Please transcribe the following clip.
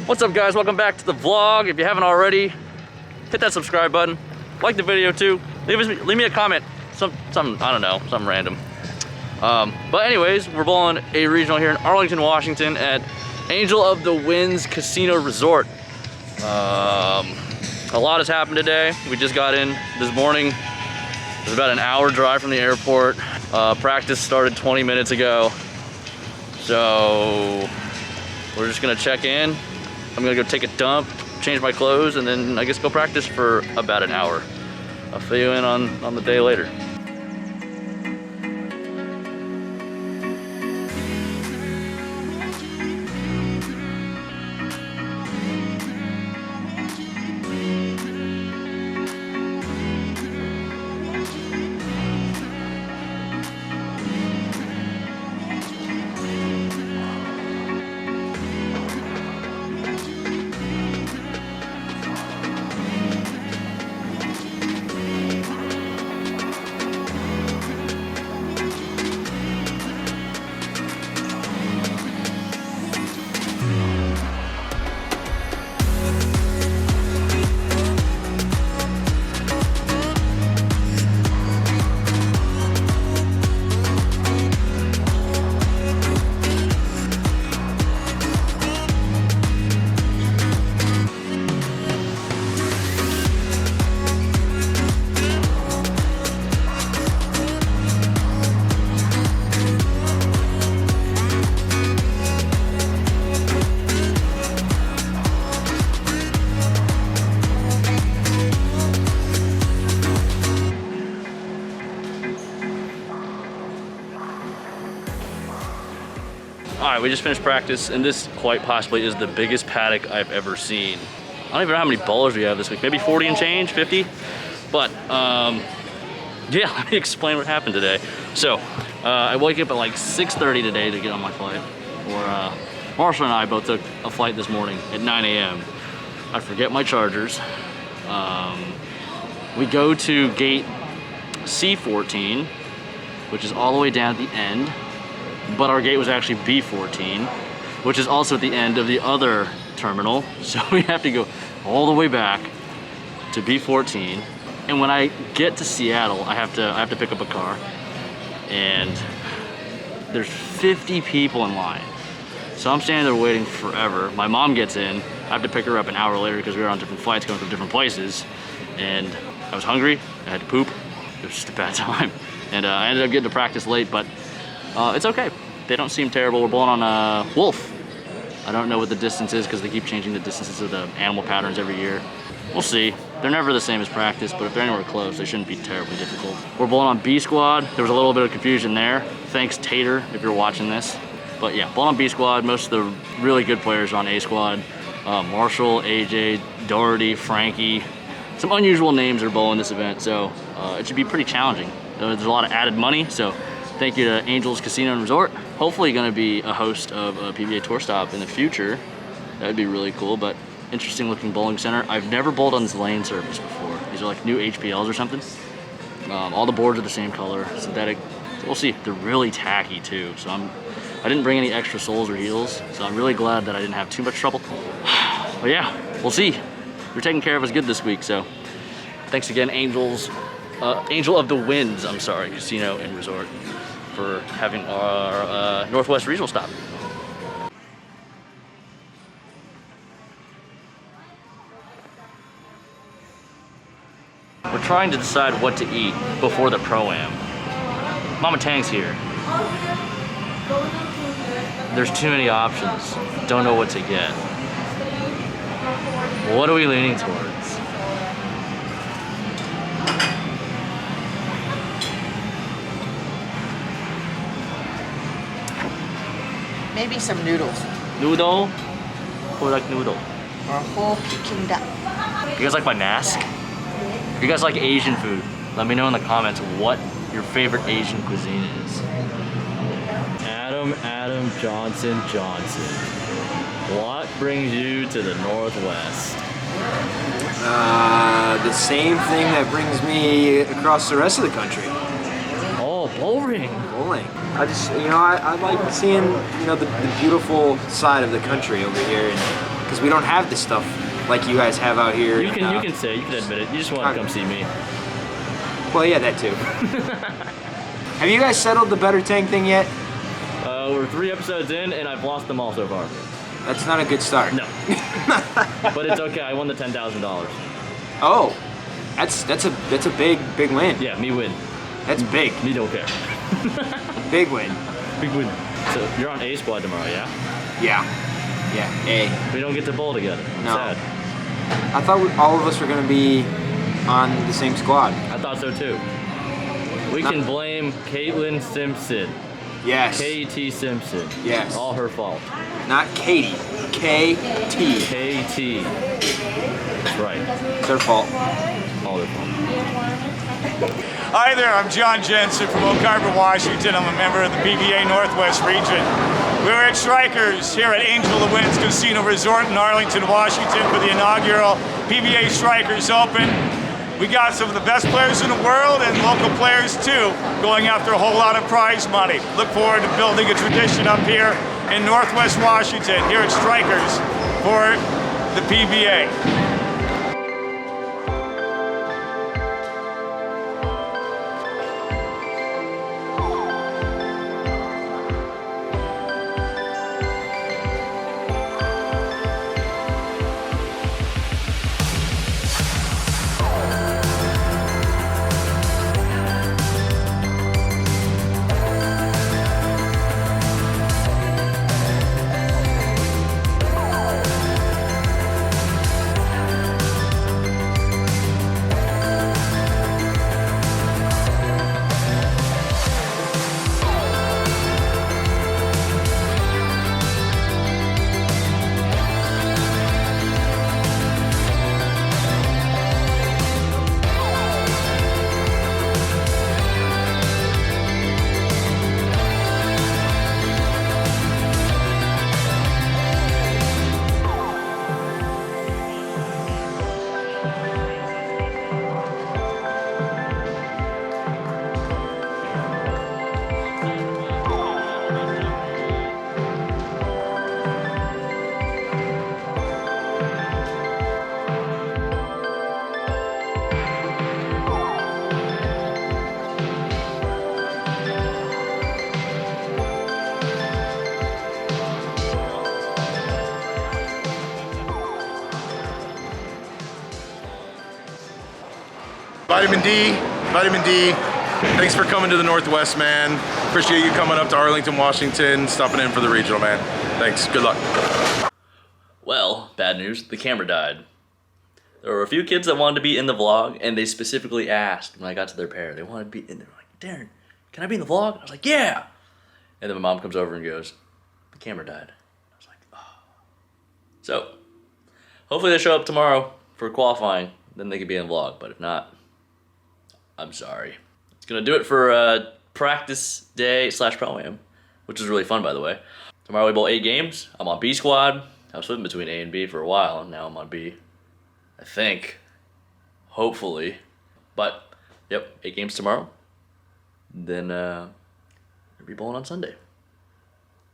What's up, guys? Welcome back to the vlog. If you haven't already, hit that subscribe button. Like the video too. Leave me a comment. Something I don't know, something random. But anyways, we're bowling a regional here in Arlington, Washington at Angel of the Winds Casino Resort. A lot has happened today. We just got in this morning. It was about an hour drive from the airport. Practice started 20 minutes ago. So we're just gonna check in. I'm gonna go take a dump, change my clothes, and then I guess go practice for about an hour. I'll fill you in on the day later. All right, we just finished practice, and this quite possibly is the biggest paddock I've ever seen. I don't even know how many bowlers we have this week, maybe 40 and change, 50? But, yeah, let me explain what happened today. So, I woke up at like 6:30 today to get on my flight. Marshall and I both took a flight this morning at 9 a.m. I forget my chargers. We go to gate C14, which is all the way down at the end. But our gate was actually B14, which is also at the end of the other terminal. So we have to go all the way back to B14. And when I get to Seattle, I have to pick up a car. And there's 50 people in line. So I'm standing there waiting forever. My mom gets in. I have to pick her up an hour later because we were on different flights going from different places. And I was hungry, I had to poop. It was just a bad time. And I ended up getting to practice late, but it's okay. They don't seem terrible. We're bowling on Wolf. I don't know what the distance is because they keep changing the distances of the animal patterns every year. We'll see. They're never the same as practice, but if they're anywhere close, they shouldn't be terribly difficult. We're bowling on B squad. There was a little bit of confusion there. Thanks, Tater, if you're watching this. But yeah, bowling on B squad. Most of the really good players are on A squad. Marshall, AJ, Doherty, Frankie. Some unusual names are bowling this event, so it should be pretty challenging. There's a lot of added money, so thank you to Angels Casino and Resort. Hopefully gonna be a host of a PBA Tour Stop in the future. That would be really cool, but interesting looking bowling center. I've never bowled on this lane surface before. These are like new HPLs or something. All the boards are the same color, synthetic. So we'll see. They're really tacky too, so I didn't bring any extra soles or heels, so I'm really glad that I didn't have too much trouble. But yeah, we'll see. You're taking care of us good this week, so thanks again, Angel of the Winds, Casino and Resort, for having our Northwest Regional stop. We're trying to decide what to eat before the Pro-Am. Mama Tang's here. There's too many options. Don't know what to get. What are we leaning towards? Maybe some noodles. Noodle? Who like noodle? Or a whole Peking duck. You guys like my mask? If you guys like Asian food, let me know in the comments what your favorite Asian cuisine is. Adam Johnson. What brings you to the Northwest? The same thing that brings me across the rest of the country. Oh, bowling. Bowling. I just, I like seeing, the beautiful side of the country over here, and because we don't have this stuff like you guys have out here. You can say, you can admit it. You just want to come see me. Well, yeah, that too. Have you guys settled the better Tang thing yet? We're 3 episodes in, and I've lost them all so far. That's not a good start. No. But it's okay. I won the $10,000. Oh, that's a big win. Yeah, me win. That's big. Me don't care. Big win. Big win. So you're on A squad tomorrow, yeah? Yeah, A. We don't get to bowl together. I'm No. sad. I thought all of us were gonna be on the same squad. I thought so too. We can blame Caitlin Simpson. Yes. KT Simpson. Yes. All her fault. Not Katie. KT. KT. That's right. It's her fault. All their fault. Hi there, I'm John Jensen from Oak Harbor, Washington. I'm a member of the PBA Northwest region. We're at Strikers here at Angel of the Winds Casino Resort in Arlington, Washington for the inaugural PBA Strikers Open. We got some of the best players in the world and local players too, going after a whole lot of prize money. Look forward to building a tradition up here in Northwest Washington, here at Strikers for the PBA. Vitamin D, Vitamin D. Thanks for coming to the Northwest, man. Appreciate you coming up to Arlington, Washington, stopping in for the regional, man. Thanks, good luck. Well, bad news, the camera died. There were a few kids that wanted to be in the vlog, and they specifically asked when I got to their pair, they wanted to be in there. Like, Darren, can I be in the vlog? I was like, yeah. And then my mom comes over and goes, the camera died. I was like, oh. So, hopefully they show up tomorrow for qualifying, then they can be in the vlog, but if not, I'm sorry. It's gonna do it for practice day / pro-am, which is really fun, by the way. Tomorrow we bowl 8 games. I'm on B squad. I was flipping between A and B for a while, and now I'm on B. I think. Hopefully. But, yep, 8 games tomorrow. Then, we'll be bowling on Sunday.